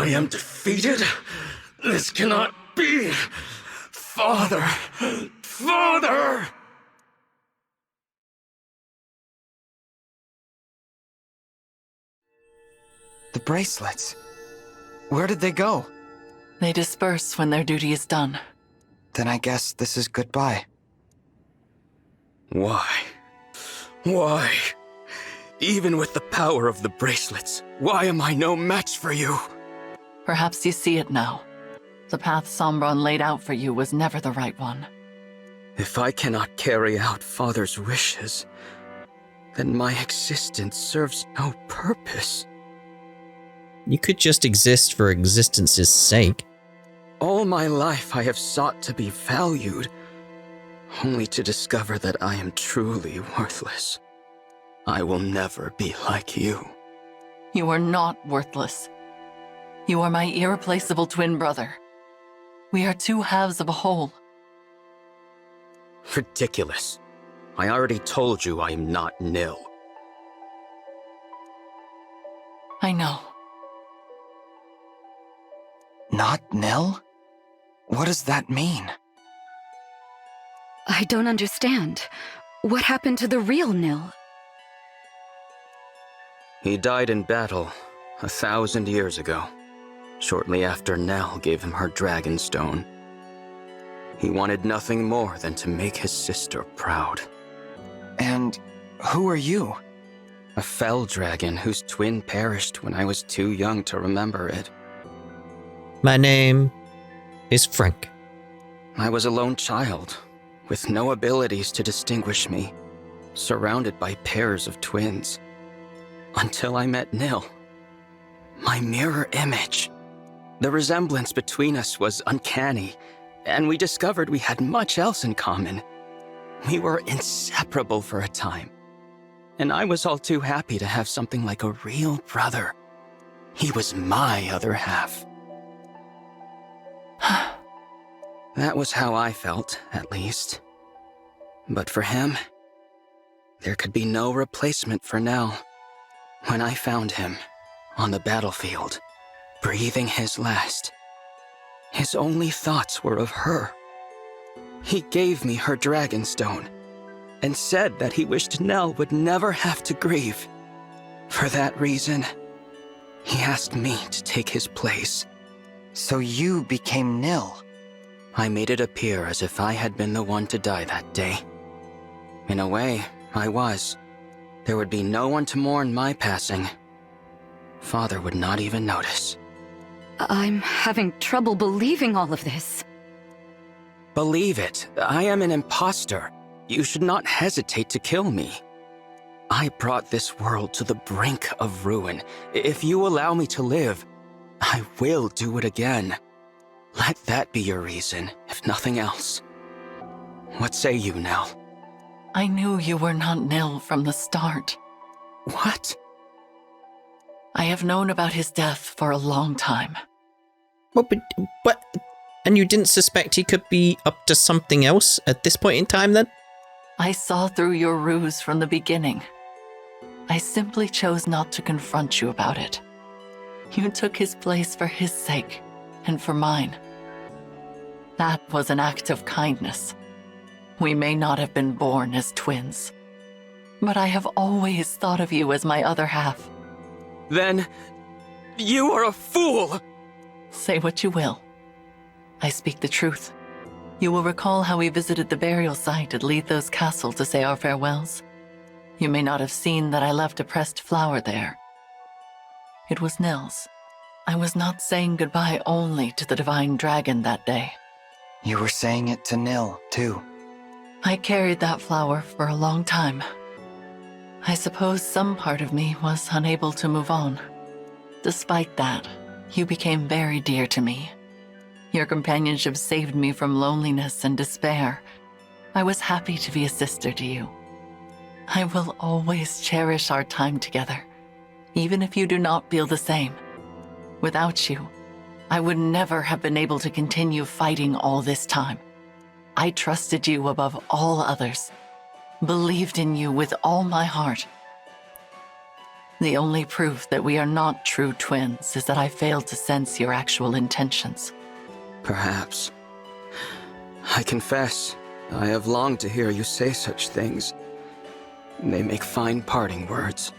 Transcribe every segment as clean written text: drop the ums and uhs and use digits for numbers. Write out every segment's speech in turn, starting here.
I am defeated? This cannot be! Father! Father! The bracelets. Where did they go? They disperse when their duty is done. Then I guess this is goodbye. Why? Why? Even with the power of the bracelets, why am I no match for you? Perhaps you see it now. The path Sombron laid out for you was never the right one. If I cannot carry out Father's wishes, then my existence serves no purpose. You could just exist for existence's sake. All my life I have sought to be valued, only to discover that I am truly worthless. I will never be like you. You are not worthless. You are my irreplaceable twin brother. We are two halves of a whole. Ridiculous. I already told you I am not nil. I know. Not nil? What does that mean? I don't understand. What happened to the real Nil? He died in battle 1,000 years ago, shortly after Nell gave him her dragon stone. He wanted nothing more than to make his sister proud. And who are you? A fell dragon whose twin perished when I was too young to remember it. My name is Frank. I was a lone child, with no abilities to distinguish me, surrounded by pairs of twins. Until I met Nil, my mirror image. The resemblance between us was uncanny, and we discovered we had much else in common. We were inseparable for a time, and I was all too happy to have something like a real brother. He was my other half. That was how I felt, at least. But for him, there could be no replacement for Nell. When I found him, on the battlefield, breathing his last, his only thoughts were of her. He gave me her dragonstone, and said that he wished Nell would never have to grieve. For that reason, he asked me to take his place. So you became Nil. I made it appear as if I had been the one to die that day. In a way, I was. There would be no one to mourn my passing. Father would not even notice. I'm having trouble believing all of this. Believe it, I am an imposter. You should not hesitate to kill me. I brought this world to the brink of ruin. If you allow me to live, I will do it again. Let that be your reason, if nothing else. What say you, Nell? I knew you were not Nil from the start. What? I have known about his death for a long time. But, and you didn't suspect he could be up to something else at this point in time, then? I saw through your ruse from the beginning. I simply chose not to confront you about it. You took his place for his sake, and for mine. That was an act of kindness. We may not have been born as twins, but I have always thought of you as my other half. Then, you are a fool! Say what you will. I speak the truth. You will recall how we visited the burial site at Letho's castle to say our farewells. You may not have seen that I left a pressed flower there. It was Nil's. I was not saying goodbye only to the divine dragon that day. You were saying it to Nil, too. I carried that flower for a long time. I suppose some part of me was unable to move on. Despite that, you became very dear to me. Your companionship saved me from loneliness and despair. I was happy to be a sister to you. I will always cherish our time together, even if you do not feel the same. Without you, I would never have been able to continue fighting all this time. I trusted you above all others, believed in you with all my heart. The only proof that we are not true twins is that I failed to sense your actual intentions. Perhaps. I confess, I have longed to hear you say such things. They make fine parting words.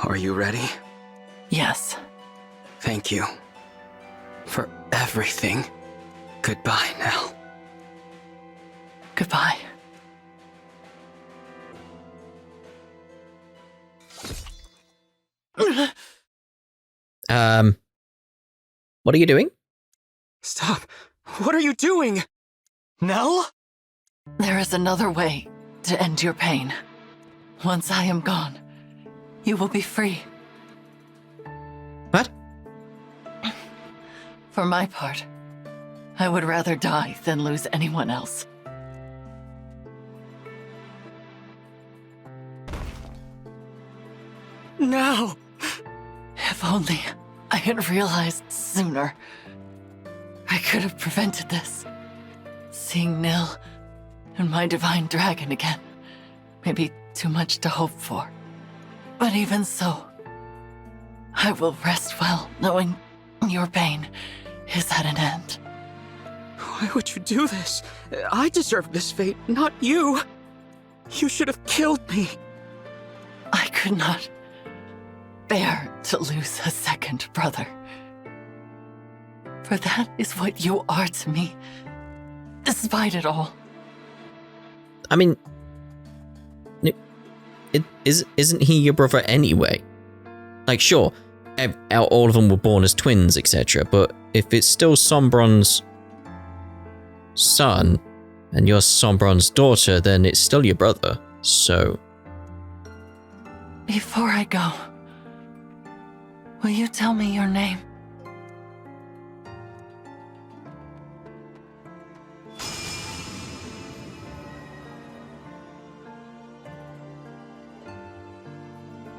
Are you ready? Yes. Thank you. For everything. Goodbye, Nell. Goodbye. What are you doing? Stop! What are you doing? Nell? There is another way to end your pain. Once I am gone, you will be free. What? For my part, I would rather die than lose anyone else. No! If only I had realized sooner. I could have prevented this. Seeing Nil and my divine dragon again may be too much to hope for. But even so, I will rest well knowing your pain is at an end. Why would you do this? I deserve this fate, not you. You should have killed me. I could not bear to lose a second brother. For that is what you are to me, despite it all. I mean, isn't he your brother anyway? Like, sure, all of them were born as twins, etc. But if it's still Sombron's son and you're Sombron's daughter, then it's still your brother. So, Before I go, will you tell me your name?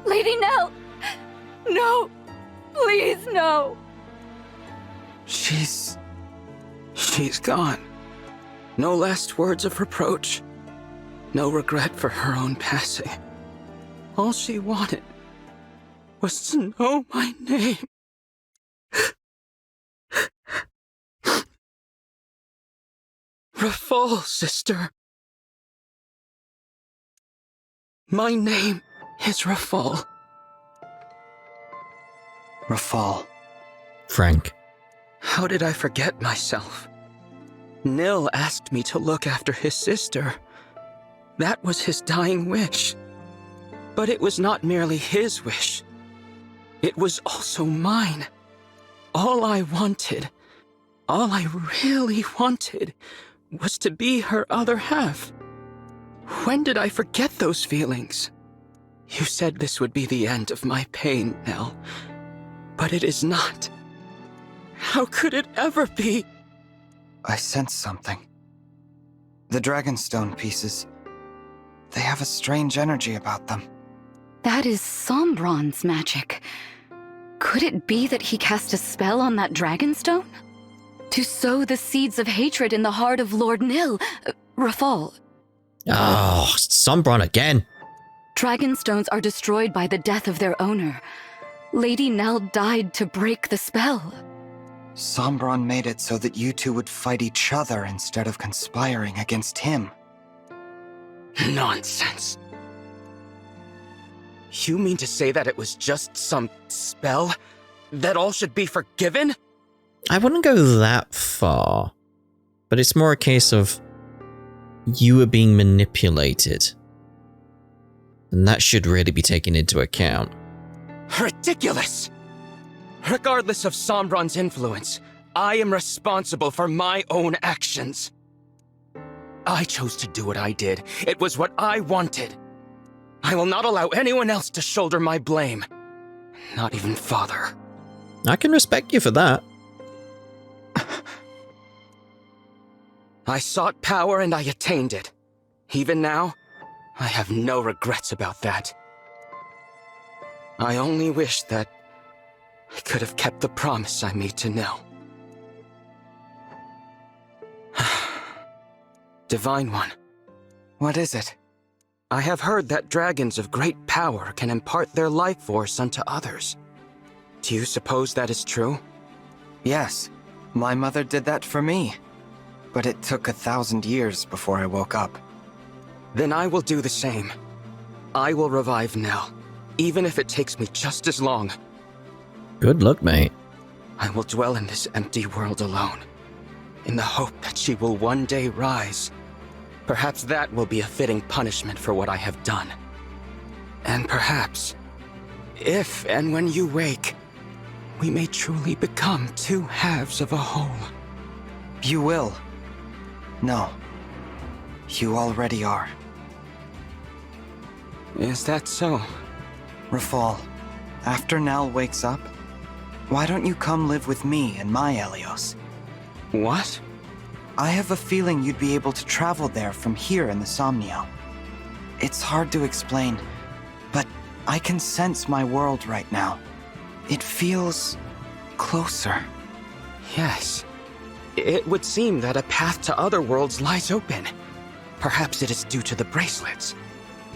Lady Nell! No! Please, no! She's gone. No last words of reproach. No regret for her own passing. All she wanted was to know my name. Rafal, sister. My name is Rafal. Rafal. Frank. How did I forget myself? Nil asked me to look after his sister. That was his dying wish. But it was not merely his wish. It was also mine. All I wanted, all I really wanted, was to be her other half. When did I forget those feelings? You said this would be the end of my pain, Nell. But it is not. How could it ever be? I sense something. The Dragonstone pieces. They have a strange energy about them. That is Sombron's magic. Could it be that he cast a spell on that Dragonstone? To sow the seeds of hatred in the heart of Lord Nil, Rafal. Oh, Sombron again. Dragonstones are destroyed by the death of their owner. Lady Nell died to break the spell. Sombron made it so that you two would fight each other instead of conspiring against him. Nonsense. You mean to say that it was just some spell? That all should be forgiven? I wouldn't go that far. But it's more a case of you were being manipulated. And that should really be taken into account. Ridiculous! Regardless of Sombron's influence, I am responsible for my own actions. I chose to do what I did. It was what I wanted. I will not allow anyone else to shoulder my blame. Not even Father. I can respect you for that. I sought power and I attained it. Even now, I have no regrets about that. I only wish that I could have kept the promise I made to Nil. Divine One. What is it? I have heard that dragons of great power can impart their life force unto others. Do you suppose that is true? Yes, my mother did that for me. But it took 1,000 years before I woke up. Then I will do the same. I will revive Nell, even if it takes me just as long. Good luck, mate. I will dwell in this empty world alone, in the hope that she will one day rise. Perhaps that will be a fitting punishment for what I have done. And perhaps, if and when you wake, we may truly become two halves of a whole. You will. No. You already are. Is that so? Rafal, after Nell wakes up, why don't you come live with me in my Helios? What? I have a feeling you'd be able to travel there from here in the Somniel. It's hard to explain, but I can sense my world right now. It feels closer. Yes. It would seem that a path to other worlds lies open. Perhaps it is due to the bracelets.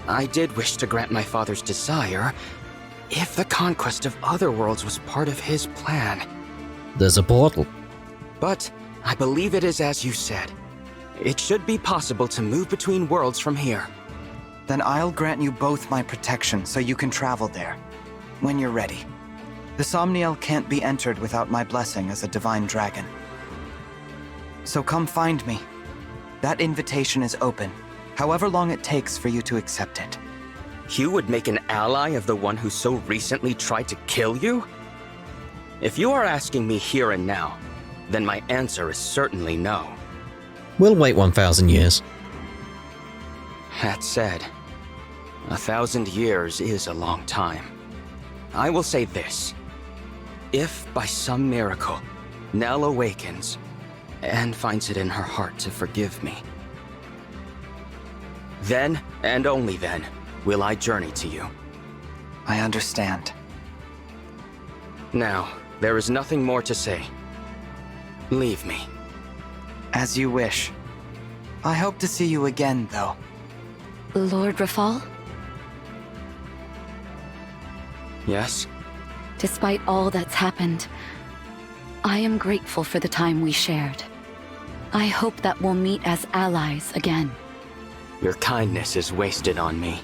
I did wish to grant my father's desire, if the conquest of other worlds was part of his plan. There's a portal. But I believe it is as you said. It should be possible to move between worlds from here. Then I'll grant you both my protection so you can travel there, when you're ready. The Somniel can't be entered without my blessing as a divine dragon. So come find me. That invitation is open, however long it takes for you to accept it. You would make an ally of the one who so recently tried to kill you? If you are asking me here and now, then my answer is certainly no. We'll wait 1,000 years. That said, 1,000 years is a long time. I will say this. If, by some miracle, Nell awakens and finds it in her heart to forgive me, then, and only then, will I journey to you. I understand. Now, there is nothing more to say. Leave me. As you wish. I hope to see you again, though. Lord Rafal? Yes? Despite all that's happened, I am grateful for the time we shared. I hope that we'll meet as allies again. Your kindness is wasted on me.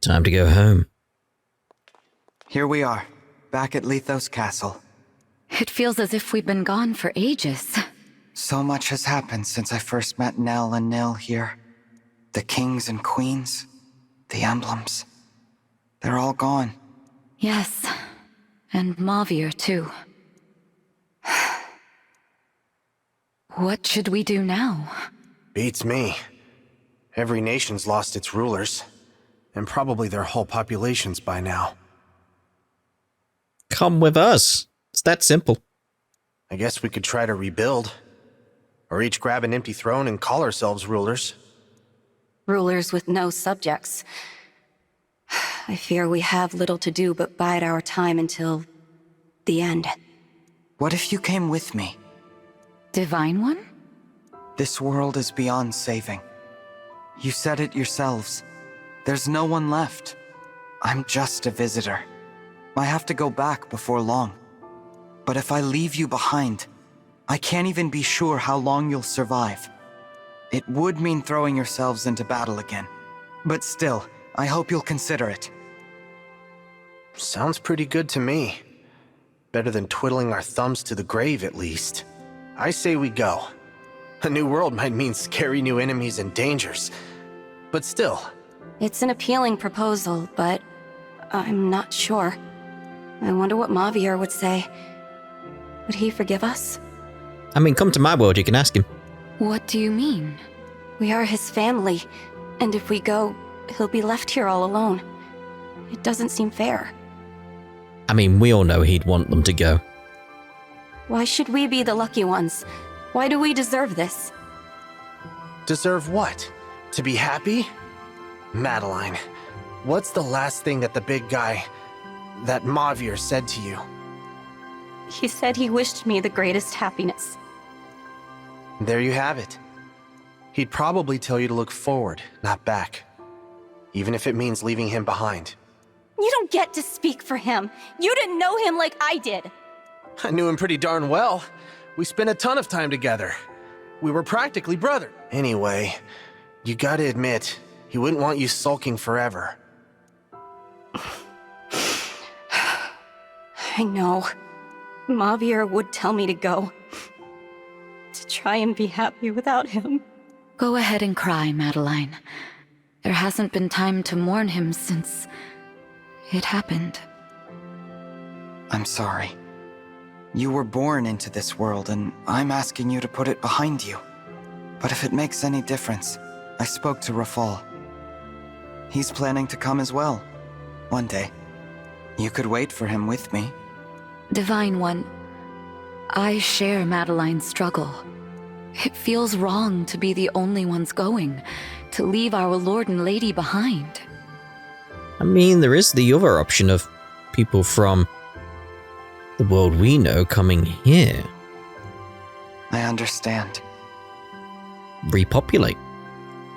Time to go home. Here we are, back at Lethos Castle. It feels as if we've been gone for ages. So much has happened since I first met Nell and Nil here. The kings and queens, the emblems. They're all gone. Yes, and Mavir too. What should we do now? Beats me. Every nation's lost its rulers, and probably their whole populations by now. Come with us. It's that simple. I guess we could try to rebuild. Or each grab an empty throne and call ourselves rulers. Rulers with no subjects. I fear we have little to do but bide our time until the end. What if you came with me? Divine One? This world is beyond saving. You said it yourselves. There's no one left. I'm just a visitor. I have to go back before long. But if I leave you behind, I can't even be sure how long you'll survive. It would mean throwing yourselves into battle again. But still, I hope you'll consider it. Sounds pretty good to me. Better than twiddling our thumbs to the grave, at least. I say we go. A new world might mean scary new enemies and dangers. But still. It's an appealing proposal, but I'm not sure. I wonder what Mavir would say. Would he forgive us? I mean, come to my world, you can ask him. What do you mean? We are his family, and if we go, he'll be left here all alone. It doesn't seem fair. I mean, we all know he'd want them to go. Why should we be the lucky ones? Why do we deserve this? Deserve what? To be happy? Madeline, what's the last thing that the big guy, that Mavir, said to you? He said he wished me the greatest happiness. There you have it. He'd probably tell you to look forward, not back. Even if it means leaving him behind. You don't get to speak for him. You didn't know him like I did. I knew him pretty darn well. We spent a ton of time together. We were practically brothers. Anyway, you gotta admit, he wouldn't want you sulking forever. I know. Mavier would tell me to go. To try and be happy without him. Go ahead and cry, Madeline. There hasn't been time to mourn him since it happened. I'm sorry. You were born into this world, and I'm asking you to put it behind you. But if it makes any difference, I spoke to Rafal. He's planning to come as well, one day. You could wait for him with me. Divine One, I share Madeline's struggle. It feels wrong to be the only ones going, to leave our Lord and Lady behind. I mean, there is the other option of people from the world we know coming here. I understand. Repopulate.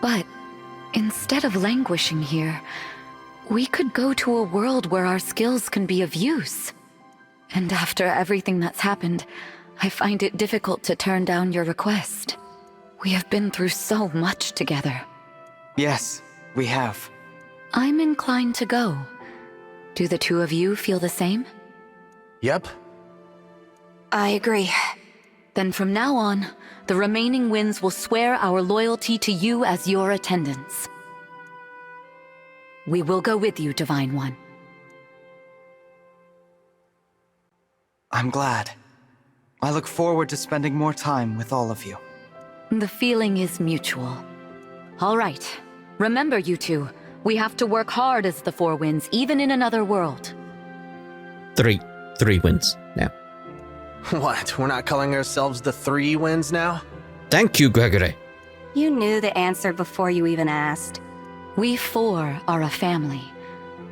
But instead of languishing here, we could go to a world where our skills can be of use. And after everything that's happened, I find it difficult to turn down your request. We have been through so much together. Yes, we have. I'm inclined to go. Do the two of you feel the same? Yep. I agree. Then from now on, the remaining winds will swear our loyalty to you as your attendants. We will go with you, Divine One. I'm glad. I look forward to spending more time with all of you. The feeling is mutual. All right. Remember, you two, we have to work hard as the Four Winds, even in another world. Three wins now. What, we're not calling ourselves the Three Winds now? Thank you, Gregory. You knew the answer before you even asked. We four are a family,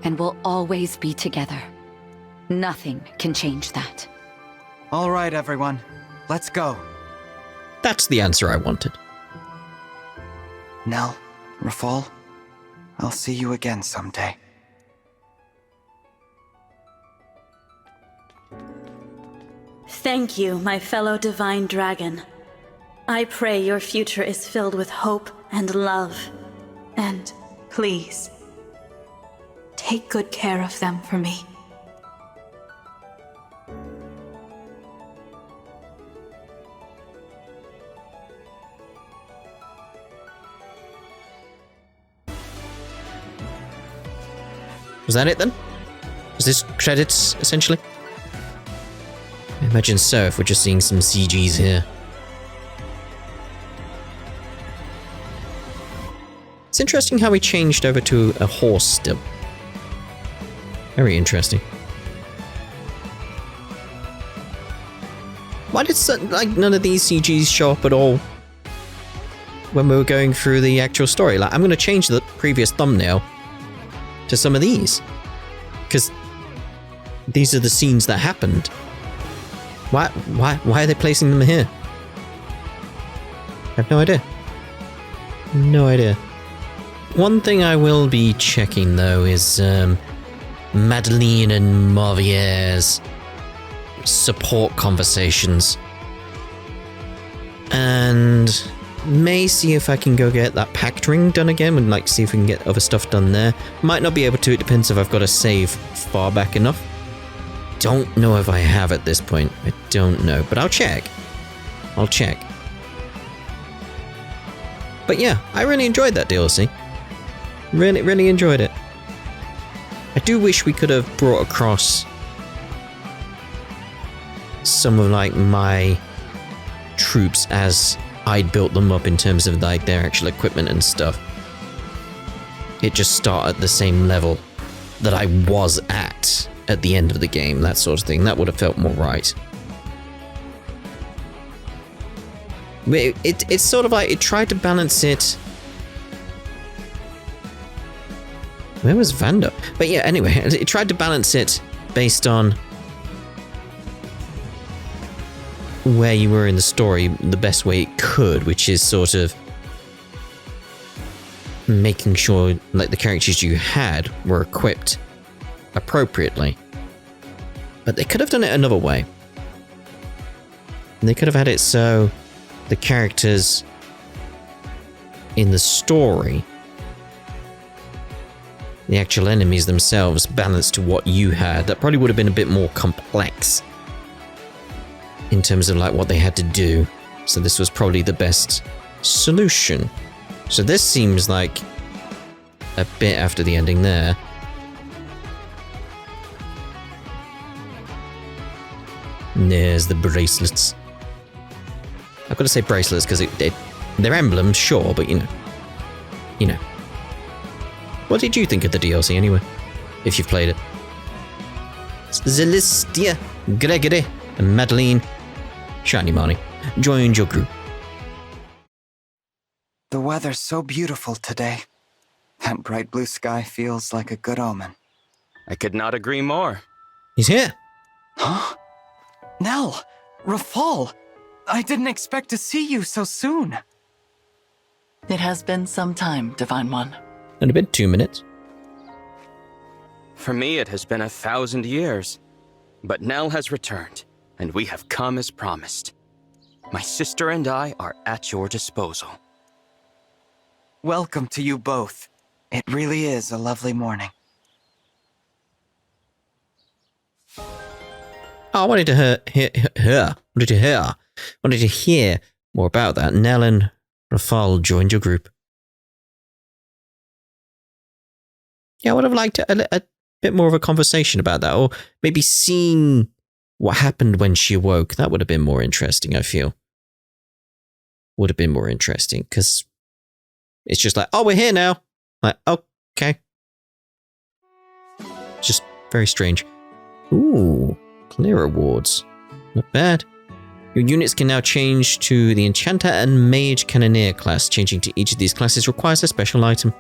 and will always be together. Nothing can change that. All right, everyone. Let's go. That's the answer I wanted. Nell, Rafal, I'll see you again someday. Thank you, my fellow divine dragon. I pray your future is filled with hope and love. And please, take good care of them for me. Was that it then? Was this credits, essentially? I imagine so, if we're just seeing some CGs here. It's interesting how we changed over to a horse still. Very interesting. Why did none of these CGs show up at all when we were going through the actual story? Like, I'm going to change the previous thumbnail to some of these, because these are the scenes that happened. Why are they placing them here? I have no idea. No idea. One thing I will be checking though is Madeline and Mavier's support conversations, and may see if I can go get that pact ring done again, and like see if we can get other stuff done there. Might not be able to, it depends if I've got to save far back enough. Don't know if I have at this point. I don't know, but I'll check. I'll check. But yeah, I really enjoyed that DLC. Really enjoyed it. I do wish we could have brought across some of like my troops as I'd built them up in terms of like their actual equipment and stuff. It just start at the same level that I was at the end of the game, that sort of thing. That would have felt more right. It's sort of like it tried to balance it. Where was Vanda? But yeah, anyway, it tried to balance it based on where you were in the story the best way it could, which is sort of making sure like the characters you had were equipped appropriately. But they could have done it another way. They could have had it so the characters in the story, the actual enemies themselves, balanced to what you had. That probably would have been a bit more complex in terms of like what they had to do. So this was probably the best solution. So this seems like a bit after the ending there. There's the bracelets. I've got to say bracelets because they're emblems, sure, but you know. What did you think of the DLC anyway? If you've played it. Zelistia, Gregory, and Madeline, Shiny Marnie, joined your group. The weather's so beautiful today. That bright blue sky feels like a good omen. I could not agree more. He's here. Huh? Nell! Rafal! I didn't expect to see you so soon. It has been some time, Divine One. In a bit, 2 minutes. For me, it has been 1,000 years. But Nell has returned, and we have come as promised. My sister and I are at your disposal. Welcome to you both. It really is a lovely morning. I wanted to hear more about that. Nell and Rafal joined your group. Yeah, I would have liked a bit more of a conversation about that, or maybe seeing what happened when she awoke. That would have been more interesting, I feel. Would have been more interesting, because it's just like, oh, we're here now. Like, okay. Just very strange. Ooh, clear rewards. Not bad. Your units can now change to the Enchanter and Mage Cannoneer class. Changing to each of these classes requires a special item.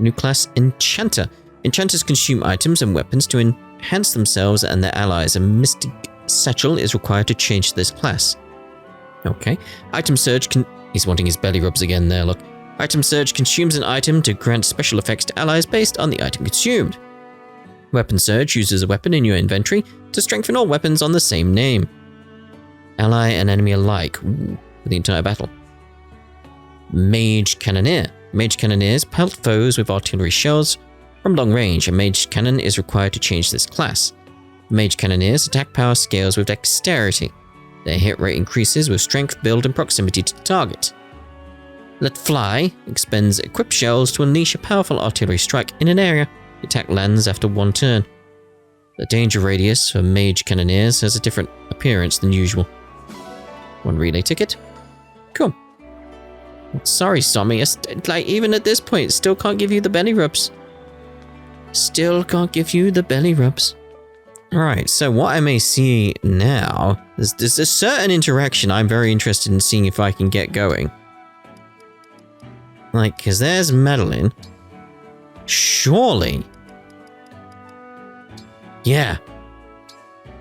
New class, Enchanter. Enchanters consume items and weapons to enhance themselves and their allies. A Mystic Satchel is required to change to this class. Okay. Item Surge he's wanting his belly rubs again there, look. Item Surge consumes an item to grant special effects to allies based on the item consumed. Weapon Surge uses a weapon in your inventory to strengthen all weapons on the same name. Ally and enemy alike, for the entire battle. Mage Cannoneer. Mage Cannoneers pelt foes with artillery shells from long range. A Mage Cannon is required to change this class. Mage Cannoneers' attack power scales with dexterity. Their hit rate increases with strength, build, and proximity to the target. Let Fly expends equipped shells to unleash a powerful artillery strike in an area. The attack lands after 1 turn. The danger radius for Mage Cannoneers has a different appearance than usual. 1 relay ticket. Cool. Sorry, Sommy. Like, even at this point, still can't give you the belly rubs. Still can't give you the belly rubs. Alright, so what I may see now, there's a certain interaction I'm very interested in seeing if I can get going. Like, because there's Madeline. Surely. Yeah.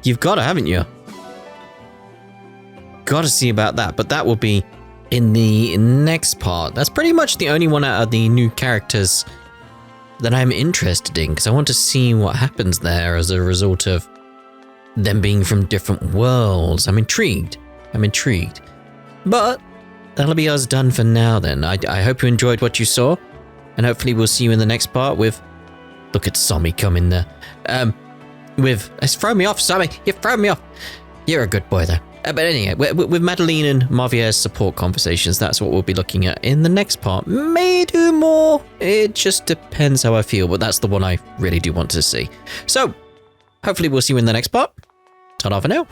You've got to, haven't you? Got to see about that, but that will be in the next part. That's pretty much the only one out of the new characters that I'm interested in, because I want to see what happens there as a result of them being from different worlds. I'm intrigued. But that'll be us done for now then. I hope you enjoyed what you saw, and hopefully we'll see you in the next part with... Look at Sommy coming there. It's thrown me off, Sommy. You've thrown me off. You're a good boy though. But anyway, with Madeline and Mavier's support conversations, that's what we'll be looking at in the next part. May do more. It just depends how I feel, but that's the one I really do want to see. So, hopefully we'll see you in the next part. Ta-da for now.